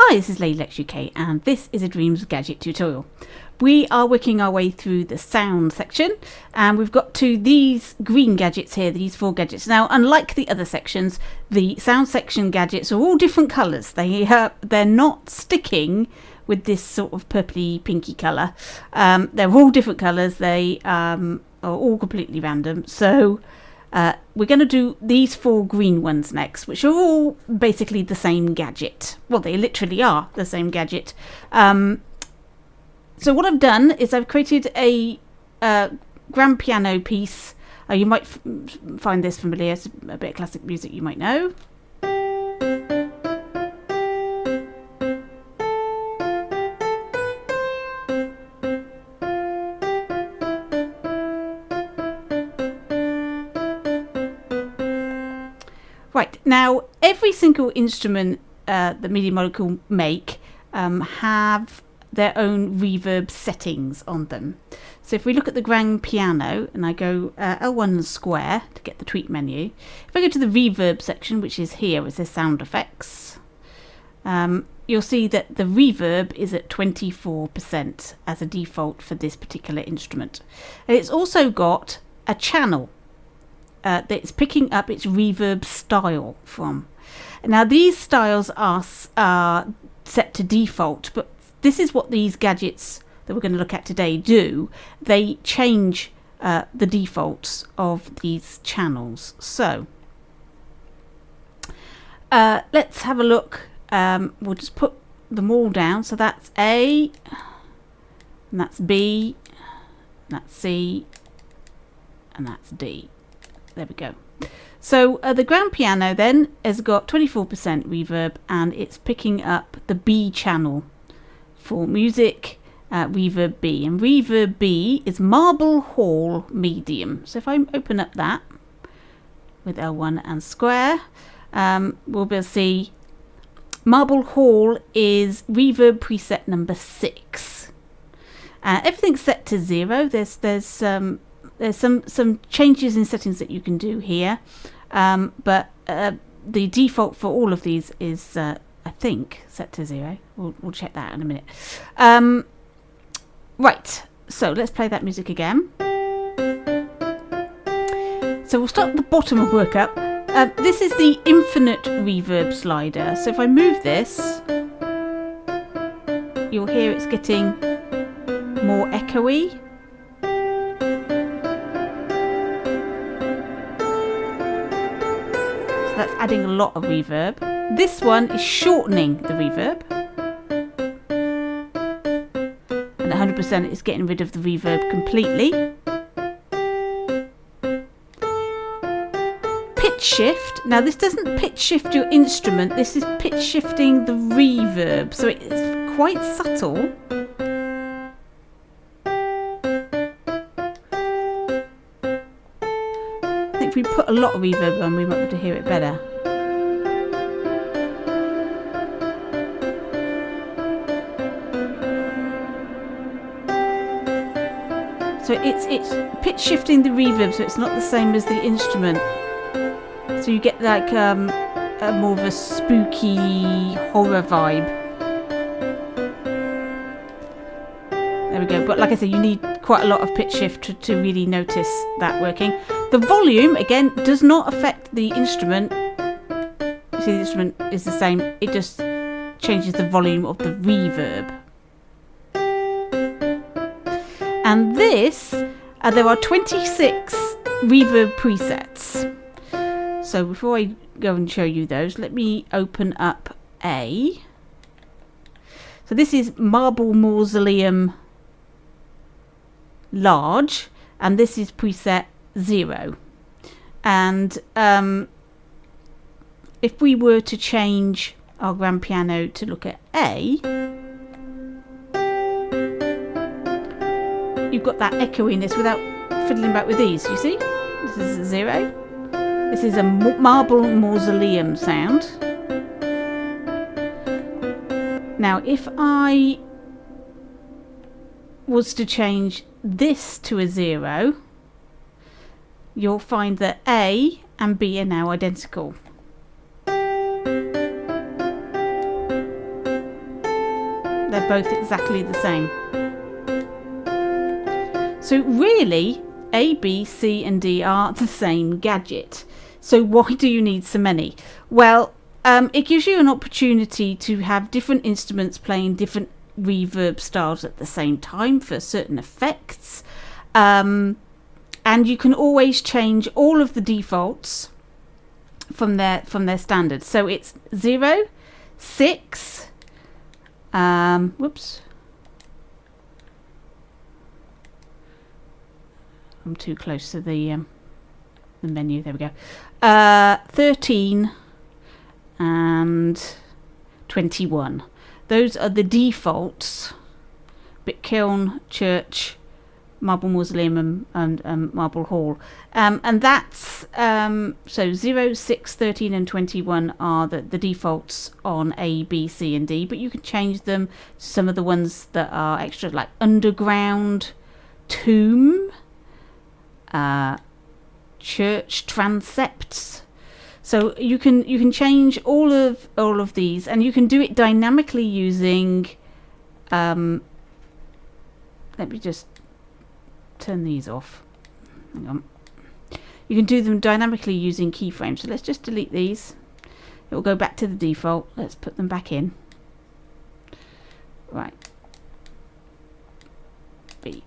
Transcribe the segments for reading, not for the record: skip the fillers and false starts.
Hi, this is Lady Lex UK and this is a Dreams Gadget tutorial. We are working our way through the sound section and we've got to these green gadgets here, these 4 gadgets. Now, unlike the other sections, the sound section gadgets are all different colours. They're not sticking with this sort of purpley pinky colour. They're all different colours. They are all completely random. So we're going to do these 4 green ones next, which are all basically the same gadget. Well, they literally are the same gadget. So what I've done is I've created a grand piano piece. You might find this familiar. It's a bit of classic music you might know. Right, now every single instrument that Media Molecule make have their own reverb settings on them. So if we look at the grand piano and I go L1 square to get the tweak menu, if I go to the reverb section, which is here, it says sound effects, you'll see that the reverb is at 24% as a default for this particular instrument. And it's also got a channel that it's picking up its reverb style from. Now these styles are set to default, but this is what these gadgets that we're going to look at today do. They change the defaults of these channels. So let's have a look. We'll just put them all down. So that's A, and that's B, and that's C, and that's D. There we go. So the grand piano then has got 24% reverb and it's picking up the B channel for music, reverb B. And reverb B is Marble Hall medium. So if I open up that with L1 and square, we'll be able to see Marble Hall is reverb preset number 6. Everything's set to 0. There's some changes in settings that you can do here, but the default for all of these is I think set to 0. We'll check that in a minute. Right, so let's play that music again. So we'll start at the bottom and work up. This is the infinite reverb slider. So if I move this, you'll hear it's getting more echoey. That's adding a lot of reverb. This one is shortening the reverb. And 100% is getting rid of the reverb completely. Pitch shift. Now this doesn't pitch shift your instrument. This is pitch shifting the reverb. So it's quite subtle. If we put a lot of reverb on, we might be able to hear it better. So it's pitch shifting the reverb, so it's not the same as the instrument. So you get like a more of a spooky horror vibe. There we go. But like I said, you need quite a lot of pitch shift to really notice that working. The volume, again, does not affect the instrument. You see the instrument is the same. It just changes the volume of the reverb. And this, there are 26 reverb presets. So before I go and show you those, let me open up A. So this is Marble Mausoleum Large, and this is preset 0. And if we were to change our grand piano to look at A, you've got that echoiness without fiddling back with these. You see, this is a 0. This is a Marble Mausoleum sound. Now if I was to change this to a 0, you'll find that A and B are now identical. they're both exactly the same. So really, A, B, C and D are the same gadget. So why do you need so many? Well, it gives you an opportunity to have different instruments playing different reverb styles at the same time for certain effects. And you can always change all of the defaults from their standards. So it's 0, 6, whoops, I'm too close to the menu. There we go. 13 and 21. Those are the defaults. Bitkiln, Church, Marble Mausoleum and Marble Hall. And that's so 0, 6, 13 and 21 are the defaults on A, B, C and D, but you can change them to some of the ones that are extra, like Underground, Tomb, Church Transepts. So you can change all of these, and you can do it dynamically using let me just turn these off. Hang on. You can do them dynamically using keyframes. So let's just delete these. It will go back to the default. Let's put them back in. Right. B,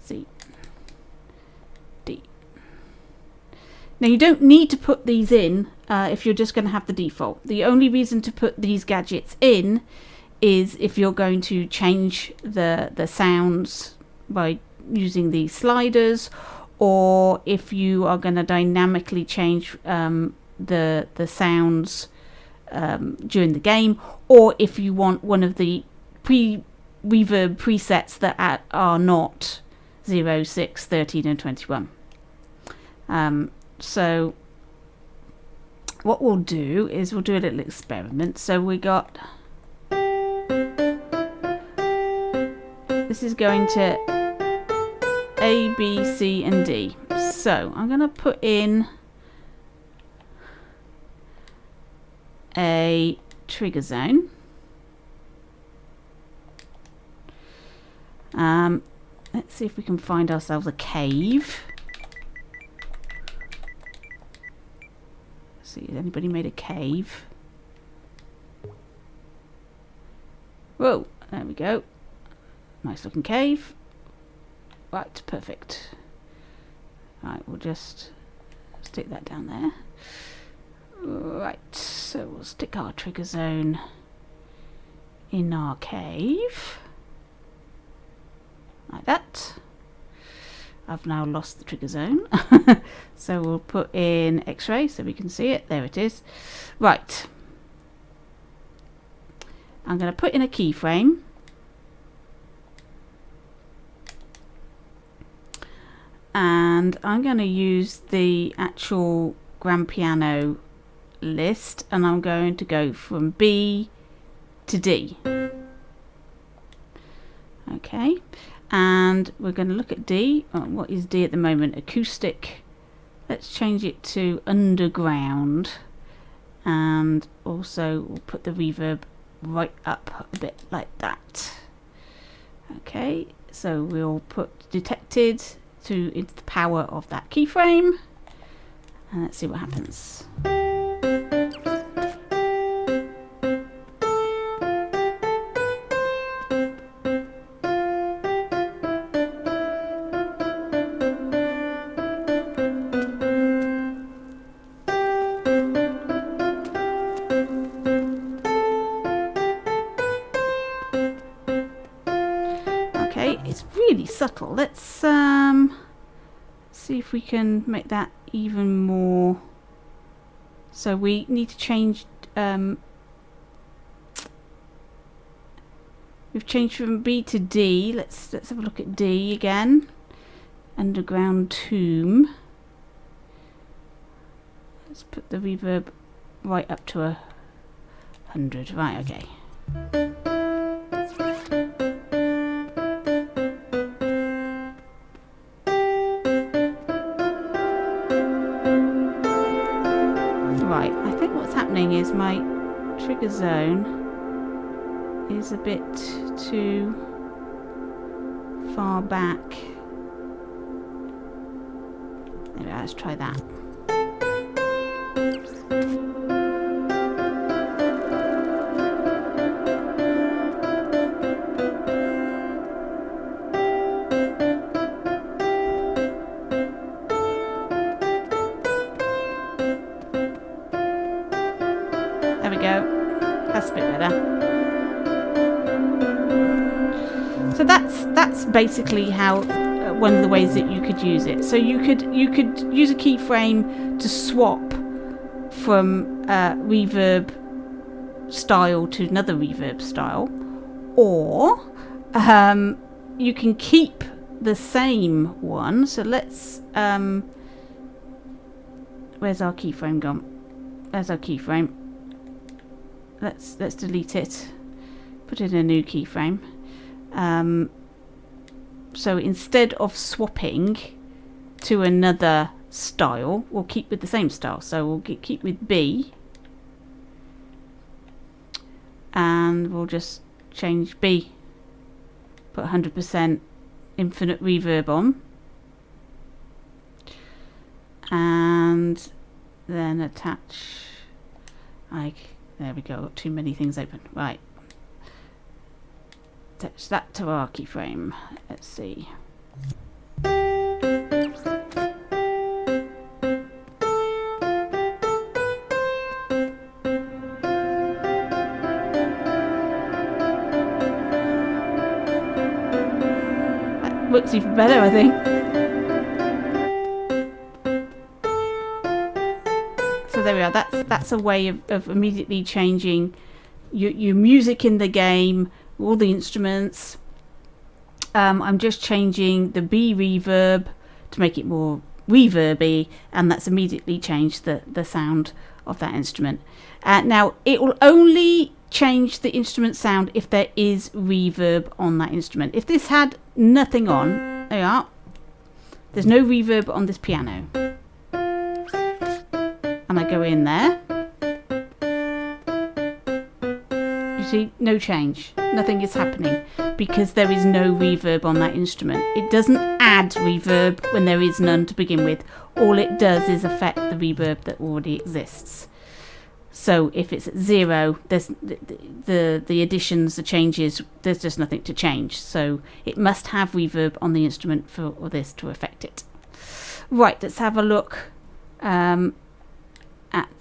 C, D. Now you don't need to put these in if you're just going to have the default. The only reason to put these gadgets in is if you're going to change the sounds by using these sliders, or if you are going to dynamically change the sounds during the game, or if you want one of the reverb presets that are not 0, 6, 13 and 21. So what we'll do is we'll do a little experiment. So we got, this is going to A, B, C and D. So I'm going to put in a trigger zone. Let's see if we can find ourselves a cave. See, has anybody made a cave? Whoa, there we go. Nice looking cave. Right, perfect. Right, we'll just stick that down there. Right, so we'll stick our trigger zone in our cave. Like that. I've now lost the trigger zone. So we'll put in X-ray so we can see it. There it is. Right. I'm going to put in a keyframe. And I'm going to use the actual grand piano list, and I'm going to go from B to D. Okay, and we're going to look at D. What is D at the moment? Acoustic. Let's change it to underground, and also we'll put the reverb right up a bit like that. Okay, so we'll put detected into the power of that keyframe, and let's see what happens. Okay, it's really subtle. Let's see if we can make that even more. So we need to change, we've changed from B to D. Let's have a look at D again. Underground Tomb. Let's put the reverb right up to 100. Right, okay. Right, I think what's happening is my trigger zone is a bit too far back. Anyway, let's try that. There we go. That's a bit better. So that's basically how one of the ways that you could use it. So you could use a keyframe to swap from reverb style to another reverb style, or you can keep the same one. So let's where's our keyframe gone? There's our keyframe. Let's delete it. Put in a new keyframe. So instead of swapping to another style, we'll keep with the same style. So we'll keep with B, and we'll just change B. Put 100% infinite reverb on, and then attach. There we go. Got too many things open. Right. Attach that to our keyframe. Let's see. That looks even better, I think. So there we are. That's a way of immediately changing your music in the game. All the instruments. I'm just changing the B reverb to make it more reverby, and that's immediately changed the sound of that instrument. Now it will only change the instrument sound if there is reverb on that instrument. If this had nothing on, there you are. There's no reverb on this piano, and I go in there. See, no change, nothing is happening because there is no reverb on that instrument. It doesn't add reverb when there is none to begin with. All it does is affect the reverb that already exists. So if it's at 0, there's the additions, the changes, there's just nothing to change. So it must have reverb on the instrument for this to affect it. Right, let's have a look at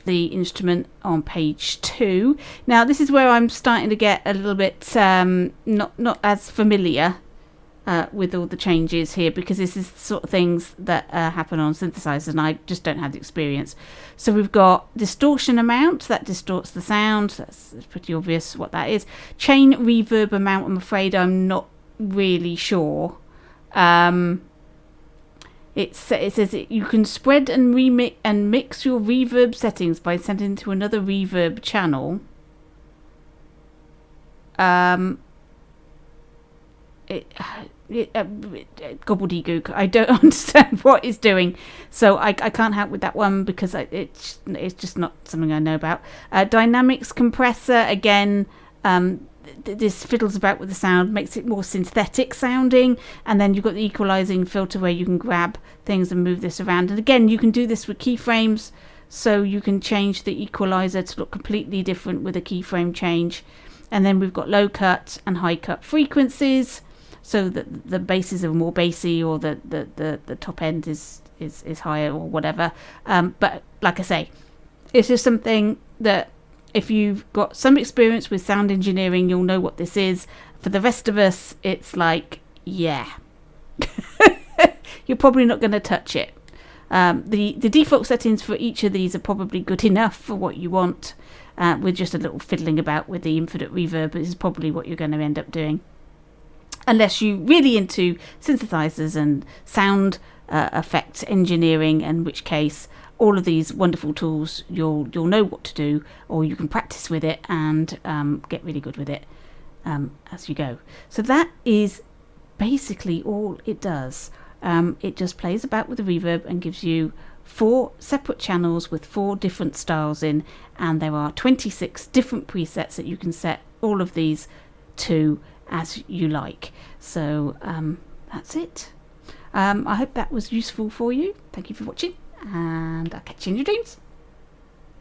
the instrument on page 2. Now this is where I'm starting to get a little bit not as familiar with all the changes here, because this is the sort of things that happen on synthesizers and I just don't have the experience. So we've got distortion amount, that distorts the sound. That's pretty obvious what that is. Chain reverb amount, I'm afraid I'm not really sure. It says you can spread and remix and mix your reverb settings by sending to another reverb channel. Gobbledygook. I don't understand what it's doing, so I can't help with that one because it's just not something I know about. Dynamics compressor, again. This fiddles about with the sound, makes it more synthetic sounding, and then you've got the equalizing filter where you can grab things and move this around, and again you can do this with keyframes, so you can change the equalizer to look completely different with a keyframe change. And then we've got low cut and high cut frequencies, so that the basses are more bassy, or the top end is higher or whatever. But like I say, it's just something that if you've got some experience with sound engineering, you'll know what this is. For the rest of us, it's like, yeah, you're probably not going to touch it. The default settings for each of these are probably good enough for what you want. With just a little fiddling about with the infinite reverb, this is probably what you're going to end up doing. Unless you're really into synthesizers and sound effects engineering, in which case all of these wonderful tools, you'll know what to do, or you can practice with it and get really good with it as you go. So that is basically all it does. It just plays about with the reverb and gives you 4 separate channels with 4 different styles in, and there are 26 different presets that you can set all of these to as you like. So that's it. I hope that was useful for you. Thank you for watching, and I'll catch you in your dreams.